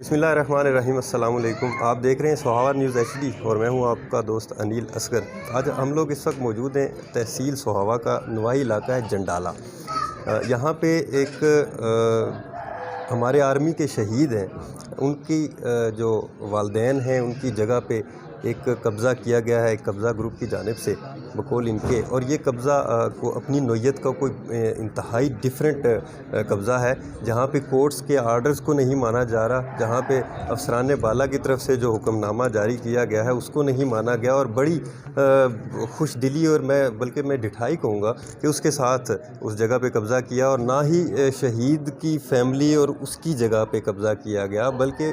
بسم اللہ الرحمن الرحیم۔ السلام علیکم۔ آپ دیکھ رہے ہیں سہاوا نیوز HD اور میں ہوں آپ کا دوست انیل اصغر۔ آج ہم لوگ اس وقت موجود ہیں تحصیل سہاوا کا نوائی علاقہ ہے جنڈالہ۔ یہاں پہ ایک ہمارے آرمی کے شہید ہیں، ان کی جو والدین ہیں ان کی جگہ پہ ایک قبضہ کیا گیا ہے، ایک قبضہ گروپ کی جانب سے بقول ان کے، اور یہ قبضہ کو اپنی نوعیت کا کوئی انتہائی ڈیفرنٹ قبضہ ہے، جہاں پہ کورٹس کے آرڈرز کو نہیں مانا جا رہا، جہاں پہ افسران بالا کی طرف سے جو حکم نامہ جاری کیا گیا ہے اس کو نہیں مانا گیا، اور بڑی خوش دلی اور بلکہ میں ڈٹھائی کہوں گا کہ اس کے ساتھ اس جگہ پہ قبضہ کیا، اور نہ ہی شہید کی فیملی اور اس کی جگہ پہ قبضہ کیا گیا بلکہ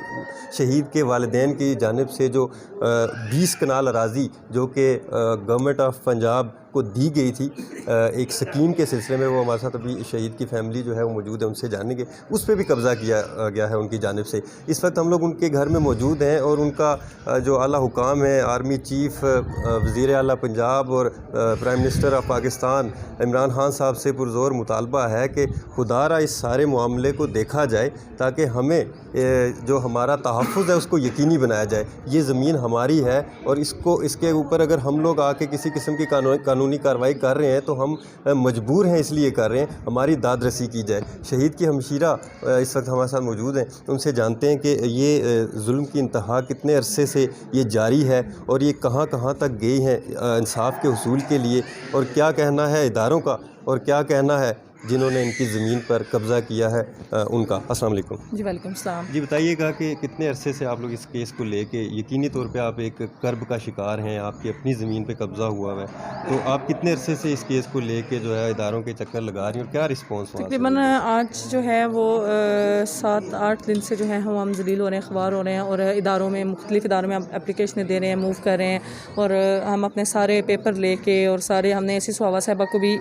شہید کے والدین کی جانب سے جو 20 کنال اراضی جو کہ گورنمنٹ آف پنجاب کو دی گئی تھی ایک سکیم کے سلسلے میں، وہ ہمارے ساتھ ابھی شہید کی فیملی جو ہے وہ موجود ہے، ان سے جانیں گے، اس پہ بھی قبضہ کیا گیا ہے ان کی جانب سے۔ اس وقت ہم لوگ ان کے گھر میں موجود ہیں اور ان کا جو اعلیٰ حکام ہے، آرمی چیف، وزیر اعلیٰ پنجاب اور prime minister of Pakistan Imran Khan صاحب سے پرزور مطالبہ ہے کہ خدا را اس سارے معاملے کو دیکھا جائے تاکہ ہمیں جو ہمارا تحفظ ہے اس کو یقینی بنایا جائے۔ یہ زمین ہماری ہے اور اس کے اوپر اگر ہم لوگ آ کے کسی قسم کی قانونی کارروائی کر رہے ہیں تو ہم مجبور ہیں، اس لیے کر رہے ہیں، ہماری داد رسی کی جائے۔ شہید کی ہمشیرہ اس وقت ہمارے ساتھ موجود ہیں، ان سے جانتے ہیں کہ یہ ظلم کی انتہا کتنے عرصے سے یہ جاری ہے اور یہ کہاں کہاں تک گئی ہیں انصاف کے حصول کے لیے، اور کیا کہنا ہے اداروں کا اور کیا کہنا ہے جنہوں نے ان کی زمین پر قبضہ کیا ہے ان کا۔ السلام علیکم۔ جی وعلیکم السلام۔ جی بتائیے گا کہ کتنے عرصے سے آپ لوگ اس کیس کو لے کے یقینی طور پہ آپ ایک کرب کا شکار ہیں، آپ کی اپنی زمین پہ قبضہ ہوا ہے، تو آپ کتنے عرصے سے اس کیس کو لے کے جو ہے اداروں کے چکر لگا رہی ہیں اور کیا رسپانس ہوا؟ تقریباً آج جو ہے وہ 7-8 دن سے جو ہے ہم ذلیل ہو رہے ہیں، خوار ہو رہے ہیں، اور اداروں میں مختلف اداروں میں اپلیکیشنیں دے رہے ہیں، موو کر رہے ہیں، اور ہم اپنے سارے پیپر لے کے اور سارے ہم نے ایسی سہاوا صاحبہ کو بھی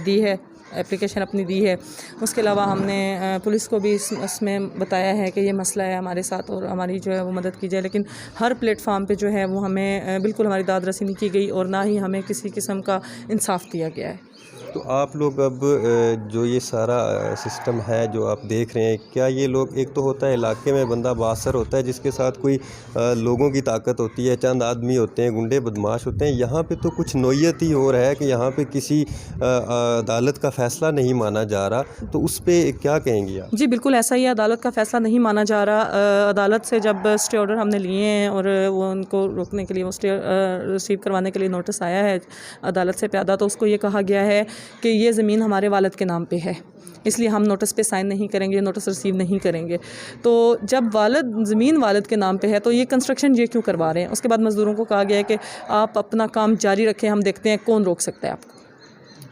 دی ہے، اپلیکیشن اپنی دی ہے۔ اس کے علاوہ ہم نے پولیس کو بھی اس میں بتایا ہے کہ یہ مسئلہ ہے ہمارے ساتھ اور ہماری جو ہے وہ مدد کی جائے، لیکن ہر پلیٹ فارم پہ جو ہے وہ ہمیں بالکل ہماری داد رسی نہیں کی گئی اور نہ ہی ہمیں کسی قسم کا انصاف دیا گیا ہے۔ تو آپ لوگ اب جو یہ سارا سسٹم ہے جو آپ دیکھ رہے ہیں، کیا یہ لوگ، ایک تو ہوتا ہے علاقے میں بندہ بااثر ہوتا ہے جس کے ساتھ کوئی لوگوں کی طاقت ہوتی ہے، چند آدمی ہوتے ہیں، گنڈے بدماش ہوتے ہیں، یہاں پہ تو کچھ نوعیت ہی ہو رہا ہے کہ یہاں پہ کسی عدالت کا فیصلہ نہیں مانا جا رہا، تو اس پہ کیا کہیں گی آپ؟ جی بالکل ایسا ہی ہے، عدالت کا فیصلہ نہیں مانا جا رہا۔ عدالت سے جب اسٹے آرڈر ہم نے لیے ہیں اور وہ ان کو روکنے کے لیے، وہ اسٹے ریسیو کروانے کے لیے نوٹس آیا ہے عدالت سے پیادہ، تو اس کو یہ کہا گیا ہے کہ یہ زمین ہمارے والد کے نام پہ ہے، اس لیے ہم نوٹس پہ سائن نہیں کریں گے، نوٹس ریسیو نہیں کریں گے۔ تو جب زمین والد کے نام پہ ہے تو یہ کنسٹرکشن یہ کیوں کروا رہے ہیں؟ اس کے بعد مزدوروں کو کہا گیا ہے کہ آپ اپنا کام جاری رکھیں، ہم دیکھتے ہیں کون روک سکتا ہے آپ کو۔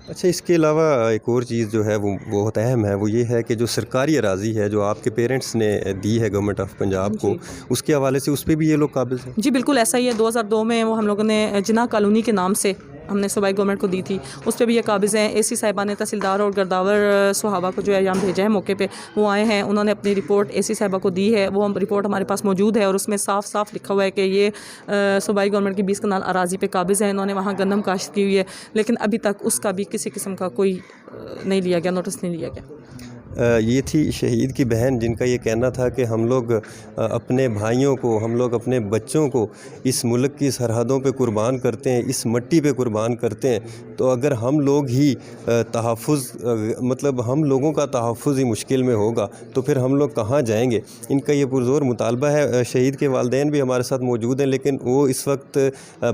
اچھا، اس کے علاوہ ایک اور چیز جو ہے وہ بہت اہم ہے، وہ یہ ہے کہ جو سرکاری اراضی ہے جو آپ کے پیرنٹس نے دی ہے گورنمنٹ آف پنجاب کو، اس کے حوالے سے اس پہ بھی یہ لوگ قابض ہیں؟ جی بالکل ایسا ہی ہے۔ 2002 میں وہ ہم لوگوں نے جناح کالونی کے نام سے ہم نے صوبائی گورنمنٹ کو دی تھی، اس پہ بھی یہ قابض ہیں۔ اے سی صاحبہ نے تحصیلدار اور گرداور سہاوا کو جو ہے یہاں بھیجا ہے موقع پہ، وہ آئے ہیں، انہوں نے اپنی رپورٹ اے سی صاحبہ کو دی ہے، وہ رپورٹ ہمارے پاس موجود ہے اور اس میں صاف صاف لکھا ہوا ہے کہ یہ صوبائی گورنمنٹ کی 20 کنال اراضی پہ قابض ہیں، انہوں نے وہاں گندم کاشت کی ہوئی ہے، لیکن ابھی تک اس کا بھی کسی قسم کا کوئی نہیں لیا گیا، نوٹس نہیں لیا گیا۔ یہ تھی شہید کی بہن جن کا یہ کہنا تھا کہ ہم لوگ اپنے بھائیوں کو، ہم لوگ اپنے بچوں کو اس ملک کی سرحدوں پہ قربان کرتے ہیں، اس مٹی پہ قربان کرتے ہیں، تو اگر ہم لوگ ہی تحفظ، مطلب ہم لوگوں کا تحفظ ہی مشکل میں ہوگا تو پھر ہم لوگ کہاں جائیں گے؟ ان کا یہ پرزور مطالبہ ہے۔ شہید کے والدین بھی ہمارے ساتھ موجود ہیں لیکن وہ اس وقت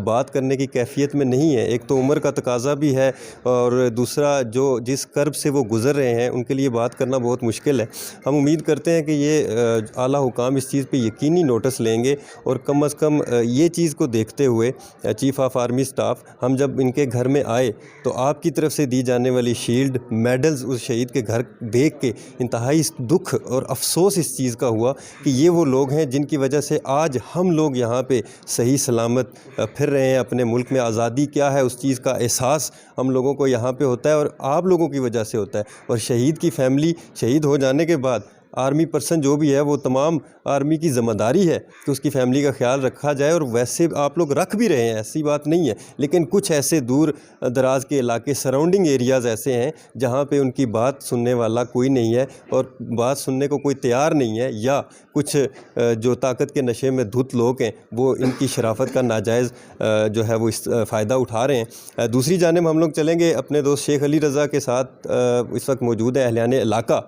بات کرنے کی کیفیت میں نہیں ہے۔ ایک تو عمر کا تقاضا بھی ہے اور دوسرا جس کرب سے وہ گزر رہے ہیں ان کے لیے بات کرنا بہت مشکل ہے۔ ہم امید کرتے ہیں کہ یہ اعلیٰ حکام اس چیز پہ یقینی نوٹس لیں گے، اور کم از کم یہ چیز کو دیکھتے ہوئے چیف آف آرمی سٹاف، ہم جب ان کے گھر میں آئے تو آپ کی طرف سے دی جانے والی شیلڈ، میڈلز اس شہید کے گھر دیکھ کے انتہائی دکھ اور افسوس اس چیز کا ہوا کہ یہ وہ لوگ ہیں جن کی وجہ سے آج ہم لوگ یہاں پہ صحیح سلامت پھر رہے ہیں، اپنے ملک میں آزادی کیا ہے اس چیز کا احساس ہم لوگوں کو یہاں پہ ہوتا ہے اور آپ لوگوں کی وجہ سے ہوتا ہے۔ اور شہید کی فیملی شہید ہو جانے کے بعد آرمی پرسن جو بھی ہے وہ تمام آرمی کی ذمہ داری ہے کہ اس کی فیملی کا خیال رکھا جائے، اور ویسے آپ لوگ رکھ بھی رہے ہیں، ایسی بات نہیں ہے، لیکن کچھ ایسے دور دراز کے علاقے سراؤنڈنگ ایریاز ایسے ہیں جہاں پہ ان کی بات سننے والا کوئی نہیں ہے اور بات سننے کو کوئی تیار نہیں ہے، یا کچھ جو طاقت کے نشے میں دھت لوگ ہیں وہ ان کی شرافت کا ناجائز جو ہے وہ فائدہ اٹھا رہے ہیں۔ دوسری جانب ہم لوگ چلیں گے اپنے دوست شیخ علی رضا کے ساتھ، اس وقت موجود ہے اہلیان علاقہ،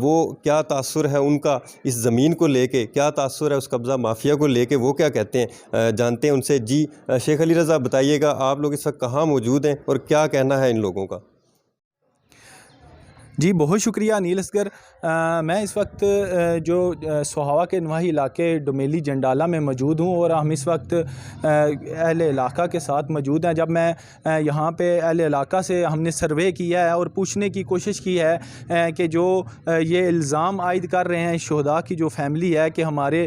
وہ کیا تاثر ہے ان کا اس زمین کو لے کے، کیا تاثر ہے اس قبضہ مافیا کو لے کے، وہ کیا کہتے ہیں، جانتے ہیں ان سے۔ جی شیخ علی رضا بتائیے گا، آپ لوگ اس وقت کہاں موجود ہیں اور کیا کہنا ہے ان لوگوں کا؟ جی بہت شکریہ انیل اصغر۔ میں اس وقت جو سوہاوا کے نواحی علاقے ڈومیلی جنڈالہ میں موجود ہوں، اور ہم اس وقت اہل علاقہ کے ساتھ موجود ہیں۔ جب میں یہاں پہ اہل علاقہ سے ہم نے سروے کیا ہے اور پوچھنے کی کوشش کی ہے کہ جو یہ الزام عائد کر رہے ہیں شہداء کی جو فیملی ہے کہ ہمارے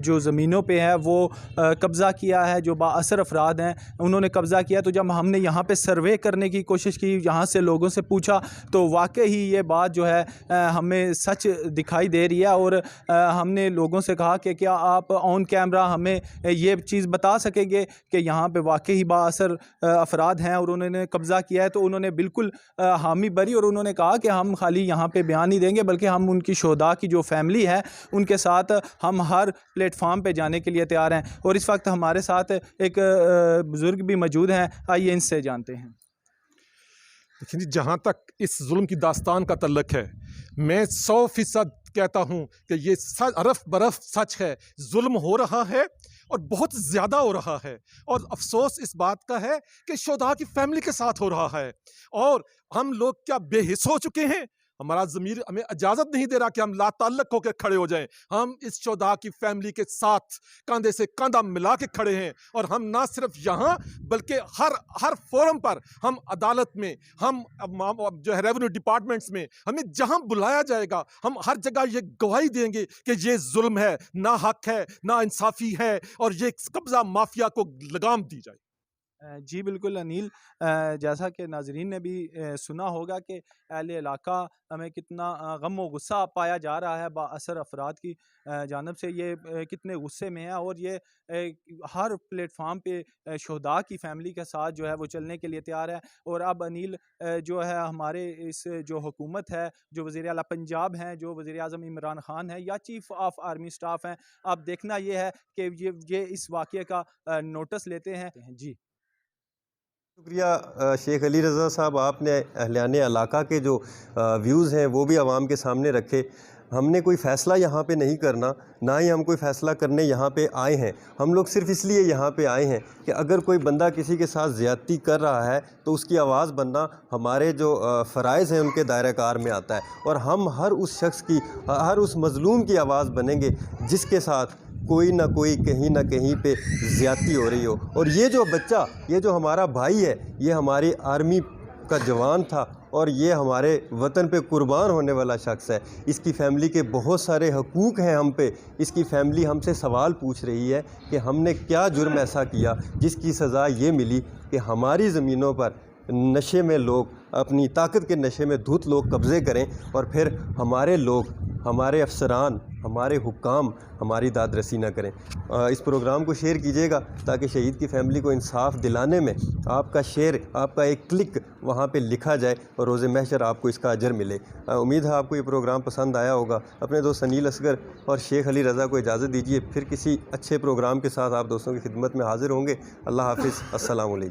جو زمینوں پہ ہے وہ قبضہ کیا ہے، جو بااثر افراد ہیں انہوں نے قبضہ کیا، تو جب ہم نے یہاں پہ سروے کرنے کی کوشش کی، یہاں سے لوگوں سے پوچھا، تو واقعی یہ بات جو ہے ہمیں سچ دکھائی دے رہی ہے۔ اور ہم نے لوگوں سے کہا کہ کیا آپ آن کیمرہ ہمیں یہ چیز بتا سکیں گے کہ یہاں پہ واقعی بااثر افراد ہیں اور انہوں نے قبضہ کیا ہے؟ تو انہوں نے بالکل حامی بری، اور انہوں نے کہا کہ ہم خالی یہاں پہ بیان نہیں دیں گے بلکہ ہم ان کی شہداء کی جو فیملی ہے ان کے ساتھ ہم ہر پلیٹ فارم پہ جانے کے لیے تیار ہیں۔ اور اس وقت ہمارے ساتھ ایک بزرگ بھی موجود ہیں، آئیے ان سے جانتے ہیں۔ لیکن جہاں تک اس ظلم کی داستان کا تعلق ہے، میں 100% کہتا ہوں کہ یہ عرف برف سچ ہے، ظلم ہو رہا ہے اور بہت زیادہ ہو رہا ہے، اور افسوس اس بات کا ہے کہ شہداء کی فیملی کے ساتھ ہو رہا ہے، اور ہم لوگ کیا بے حس ہو چکے ہیں؟ ہمارا ضمیر ہمیں اجازت نہیں دے رہا کہ ہم لا تعلق ہو کے کھڑے ہو جائیں۔ ہم اس شہداء کی فیملی کے ساتھ کاندھے سے کاندھا ملا کے کھڑے ہیں، اور ہم نہ صرف یہاں بلکہ ہر فورم پر، ہم عدالت میں، ہم جو ہے ریونیو ڈپارٹمنٹس میں، ہمیں جہاں بلایا جائے گا ہم ہر جگہ یہ گواہی دیں گے کہ یہ ظلم ہے، نا حق ہے، نا انصافی ہے، اور یہ قبضہ مافیا کو لگام دی جائے۔ جی بالکل انیل، جیسا کہ ناظرین نے بھی سنا ہوگا کہ اہل علاقہ ہمیں کتنا غم و غصہ پایا جا رہا ہے بااثر افراد کی جانب سے، یہ کتنے غصے میں ہے، اور یہ ہر پلیٹ فارم پہ شہداء کی فیملی کے ساتھ جو ہے وہ چلنے کے لیے تیار ہے۔ اور اب انیل جو ہے ہمارے اس جو حکومت ہے، جو وزیر اعلیٰ پنجاب ہیں، جو وزیر اعظم عمران خان ہیں، یا چیف آف آرمی سٹاف ہیں، اب دیکھنا یہ ہے کہ یہ اس واقعے کا نوٹس لیتے ہیں۔ جی شکریہ شیخ علی رضا صاحب، آپ نے اہلیان علاقہ کے جو ویوز ہیں وہ بھی عوام کے سامنے رکھے۔ ہم نے کوئی فیصلہ یہاں پہ نہیں کرنا، نہ ہی ہم کوئی فیصلہ کرنے یہاں پہ آئے ہیں۔ ہم لوگ صرف اس لیے یہاں پہ آئے ہیں کہ اگر کوئی بندہ کسی کے ساتھ زیادتی کر رہا ہے تو اس کی آواز بننا ہمارے جو فرائض ہیں ان کے دائرہ کار میں آتا ہے، اور ہم ہر اس شخص کی، ہر اس مظلوم کی آواز بنیں گے جس کے ساتھ کوئی نہ کوئی کہیں نہ کہیں پہ زیادتی ہو رہی ہو۔ اور یہ جو بچہ، یہ جو ہمارا بھائی ہے، یہ ہماری آرمی کا جوان تھا اور یہ ہمارے وطن پہ قربان ہونے والا شخص ہے۔ اس کی فیملی کے بہت سارے حقوق ہیں ہم پہ۔ اس کی فیملی ہم سے سوال پوچھ رہی ہے کہ ہم نے کیا جرم ایسا کیا جس کی سزا یہ ملی کہ ہماری زمینوں پر نشے میں لوگ، اپنی طاقت کے نشے میں دھت لوگ قبضے کریں، اور پھر ہمارے لوگ، ہمارے افسران، ہمارے حکام ہماری داد رسی نہ کریں۔ اس پروگرام کو شیئر کیجیے گا تاکہ شہید کی فیملی کو انصاف دلانے میں آپ کا شیئر، آپ کا ایک کلک وہاں پہ لکھا جائے اور روز محشر آپ کو اس کا اجر ملے۔ امید ہے آپ کو یہ پروگرام پسند آیا ہوگا۔ اپنے دوست انیل اصغر اور شیخ علی رضا کو اجازت دیجیے، پھر کسی اچھے پروگرام کے ساتھ آپ دوستوں کی خدمت میں حاضر ہوں گے۔ اللہ حافظ، السلام علیکم۔